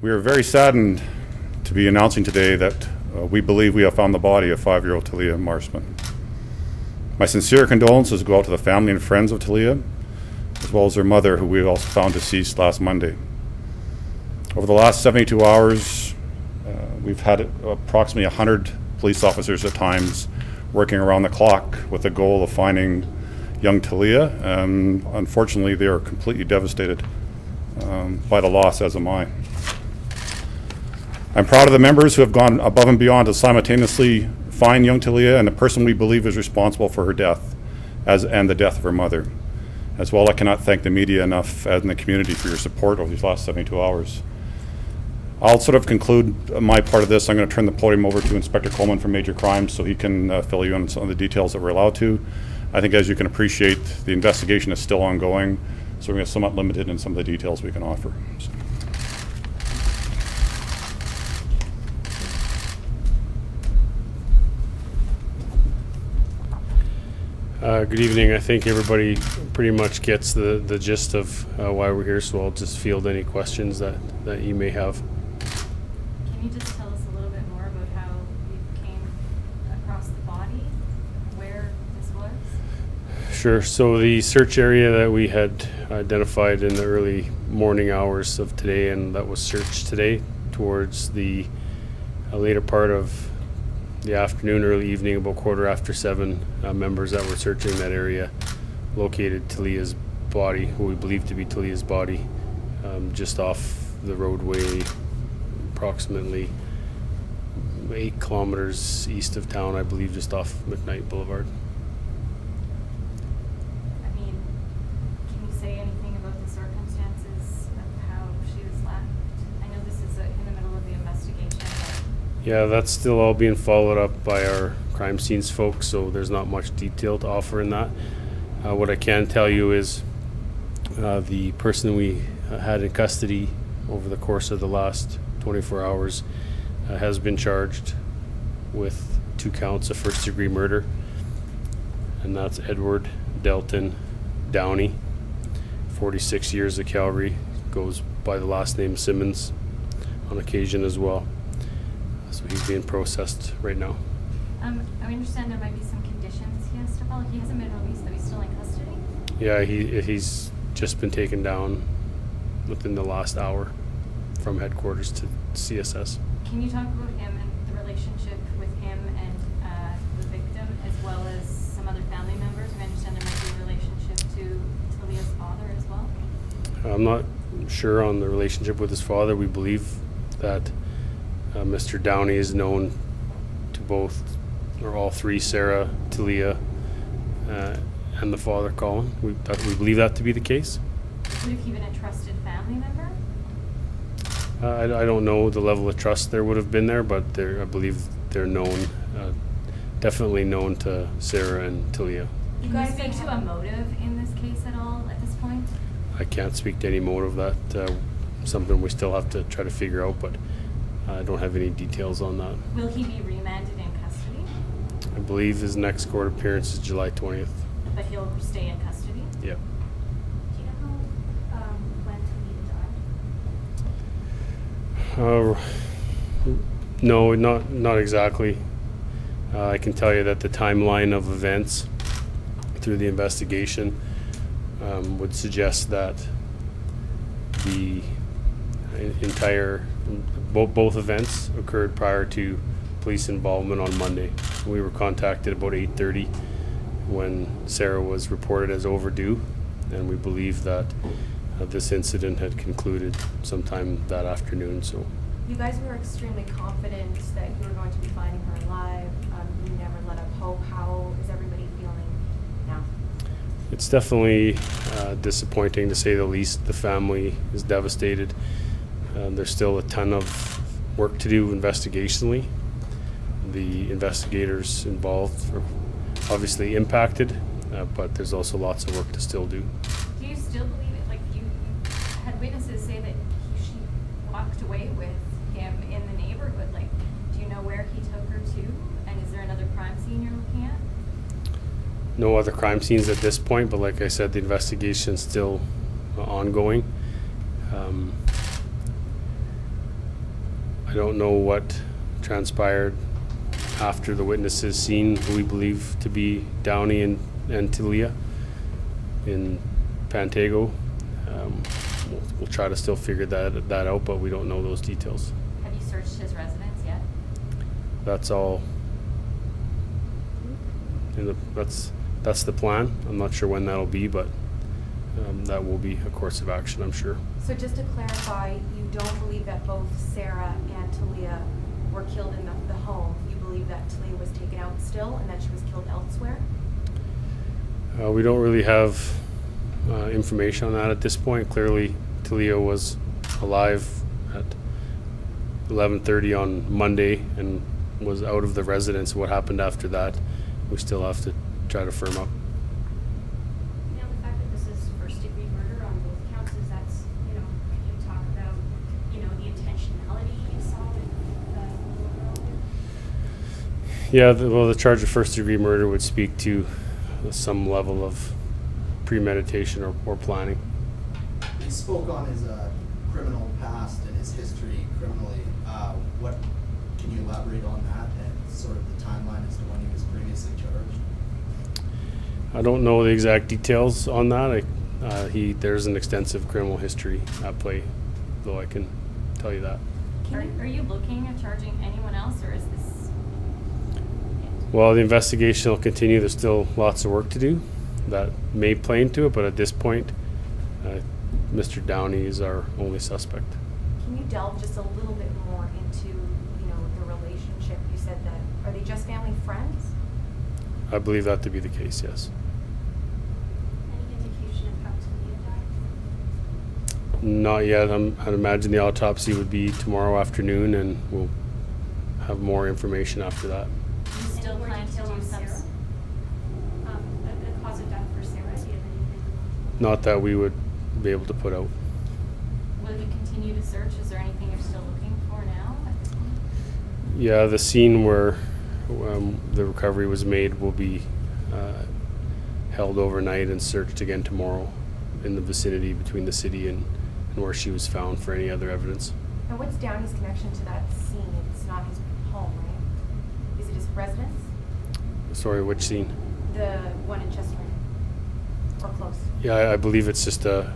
We are very saddened to be announcing today that we believe we have found the body of 5-year-old Taliyah Marsman. My sincere condolences go out to the family and friends of Taliyah, as well as her mother, who we also found deceased last Monday. Over the last 72 hours, we've had approximately 100 police officers at times working around the clock with the goal of finding young Taliyah. Unfortunately, they are completely devastated by the loss, as am I. I'm proud of the members who have gone above and beyond to simultaneously find young Taliyah and the person we believe is responsible for her death, and the death of her mother. As well, I cannot thank the media enough and the community for your support over these last 72 hours. I'll sort of conclude my part of this. I'm going to turn the podium over to Inspector Coleman from Major Crimes so he can fill you in on some of the details that we're allowed to. I think, as you can appreciate, the investigation is still ongoing, so we're somewhat limited in some of the details we can offer. So. Good evening. I think everybody pretty much gets the gist of why we're here, so I'll just field any questions that you may have. Can you just tell us a little bit more about how you came across the body, where this was? Sure. So the search area that we had identified in the early morning hours of today, and that was searched today towards the later part of the afternoon, early evening, about 7:15, members that were searching that area located Taliyah's body, who we believe to be Taliyah's body, just off the roadway, approximately 8 kilometers east of town, I believe, just off McKnight Boulevard. I mean, can you say anything about the circumstances of how she was left? I know this is in the middle of the investigation, but yeah, that's still all being followed up by our crime scenes folks, so there's not much detail to offer in that. What I can tell you is the person we had in custody over the course of the last 24 hours has been charged with 2 counts of first-degree murder, and that's Edward Delton Downey, 46 years of Calgary, goes by the last name Simmons on occasion as well. So he's being processed right now. I understand there might be some conditions he has to follow. He hasn't been released, though. He's still in custody? Yeah, he's just been taken down within the last hour from headquarters to CSS. Can you talk about him and the relationship with him and the victim, as well as some other family members? I understand there might be a relationship to Taliyah's father as well. I'm not sure on the relationship with his father. We believe that Mr. Downey is known to both, or all 3, Sara, Taliyah, and the father, Colin. We believe that to be the case. Would have he been a trusted family member? I don't know the level of trust there would have been there, but I believe they're known, definitely known to Sara and Taliyah. Can you speak to a motive in this case at all at this point? I can't speak to any motive. That something we still have to try to figure out, but I don't have any details on that. Will he be remanded in custody? I believe his next court appearance is July 20th. But he'll stay in custody? Yeah. Do you know when Taliyah died? No, not exactly. I can tell you that the timeline of events through the investigation would suggest that the entire both events occurred prior to police involvement on Monday. We were contacted about 8:30 when Sara was reported as overdue, and we believe that this incident had concluded sometime that afternoon. So you guys were extremely confident that you were going to be finding her alive. You never let up hope. How is everybody feeling now? It's definitely disappointing, to say the least. The family is devastated. There's still a ton of work to do investigationally. The investigators involved are obviously impacted, but there's also lots of work to still do. Do you still believe it? Like, you had witnesses say that she walked away with him in the neighborhood. Like, do you know where he took her to? And is there another crime scene you're looking at? No other crime scenes at this point, but like I said, the investigation's still ongoing. I don't know what transpired after the witnesses seen who we believe to be Downey and Taliyah in Pantago. We'll try to still figure that out, but we don't know those details. Have you searched his residence yet? That's all. That's the plan. I'm not sure when that'll be, but that will be a course of action, I'm sure. So just to clarify, you don't believe that both Sara and Taliyah were killed in the home. You believe that Taliyah was taken out still and that she was killed elsewhere? We don't really have information on that at this point. Clearly, Taliyah was alive at 11:30 on Monday and was out of the residence. What happened after that, we still have to try to firm up. Now, the fact that this is first-degree murder on both counts, is that's, can you talk about, the intentionality you saw with the girl? Yeah, the charge of first-degree murder would speak to some level of premeditation or planning. He spoke on his criminal past and his history criminally. What can you elaborate on that and sort of the timeline as to when he was previously charged? I don't know the exact details on that. There's an extensive criminal history at play, though I can tell you that. Are you looking at charging anyone else, or is this it? Well, the investigation will continue. There's still lots of work to do that may play into it, but at this point, Mr. Downey is our only suspect. Can you delve just a little bit more into, the relationship? You said that, are they just family friends? I believe that to be the case, yes. Any indication of how Taliyah died? Not yet. I'd imagine the autopsy would be tomorrow afternoon, and we'll have more information after that. You still Any more plan to detail do on some? Sara? The cause of death for Sara, do you have anything? Not that we would be able to put out. Will you continue to search? Is there anything you're still looking for now at this point? Yeah, the scene where the recovery was made will be held overnight and searched again tomorrow in the vicinity between the city and where she was found for any other evidence. And what's Downey's connection to that scene? It's not his home, right? Is it his residence? Sorry, which scene? The one in Chestermere? Or close? Yeah, I believe it's just a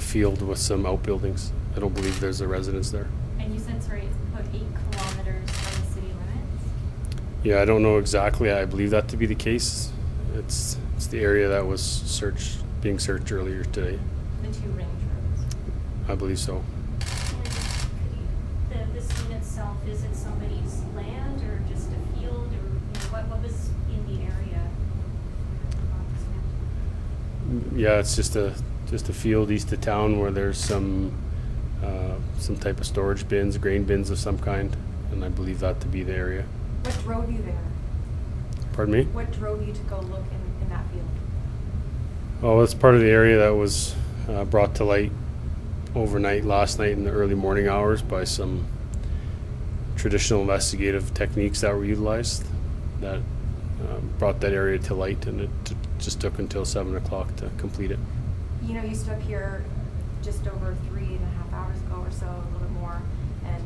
field with some outbuildings. I don't believe there's a residence there. And you said, sorry, it's about 8 kilometers from the city limits? Yeah, I don't know exactly. I believe that to be the case. It's the area that was being searched earlier today. The 2 range roads? I believe so. And the scene itself, is it somebody's land or just a field, or what was in the area? Yeah, it's just a field east of town where there's some type of storage bins, grain bins of some kind, and I believe that to be the area. What drove you there? Pardon me? What drove you to go look in that field? Oh, it's part of the area that was brought to light overnight last night in the early morning hours by some traditional investigative techniques that were utilized that brought that area to light, and it just took until 7 o'clock to complete it. You stood up here just over 3.5 hours ago or so, a little bit more, and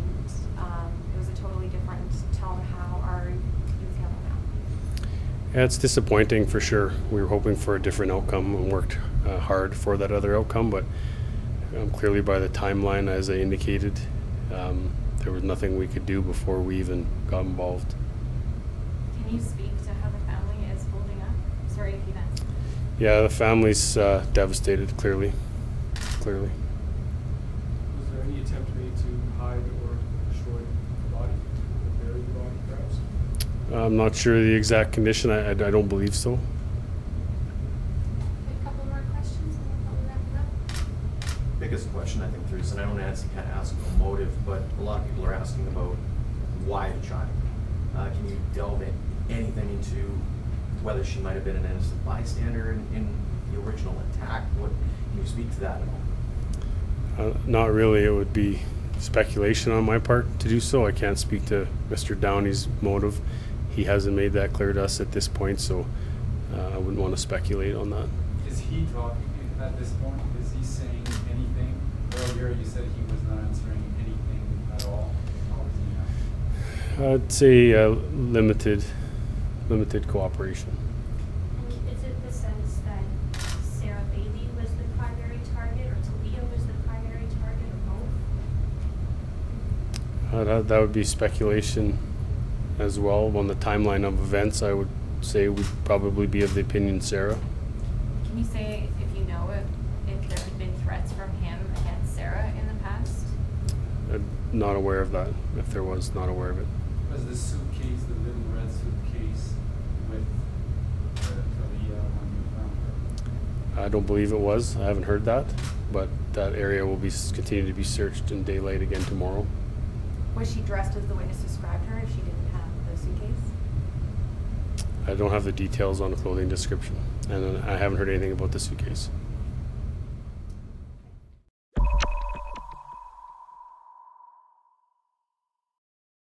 it was a totally different tone. How are you feeling now? Yeah, it's disappointing for sure. We were hoping for a different outcome and worked hard for that other outcome, but clearly by the timeline, as I indicated, there was nothing we could do before we even got involved. Can you speak to how the family is holding up? Sorry if you've answered. Yeah, the family's devastated, clearly. Was there any attempt made to hide or destroy the body, or bury the body, perhaps? I'm not sure the exact condition. I don't believe so. A couple more questions and we'll probably wrap it up. Biggest question I think there is, and I don't kind of ask a motive, but a lot of people are asking about why the child. Can you delve anything into whether she might have been an innocent bystander in the original attack? What can you speak to that at all? Not really. It would be speculation on my part to do so. I can't speak to Mr. Downey's motive. He hasn't made that clear to us at this point, so I wouldn't want to speculate on that. Is he talking at this point? Is he saying anything? Earlier you said he was not answering anything at all. How is I'd say limited cooperation. And is it the sense that Sara BAILLIE was the primary target, or Taliyah was the primary target, or both? That would be speculation as well. On the timeline of events, I would say would probably be of the opinion Sara. Can you say if you know if there had been threats from him against Sara in the past? Not aware of that. If there was, not aware of it. Was the suitcase, the little red suitcase, with Taliyah when you found her? I don't believe it was. I haven't heard that, but that area will be continue to be searched in daylight again tomorrow. Was she dressed as the witness described her if she didn't have the suitcase? I don't have the details on the clothing description, and I haven't heard anything about the suitcase.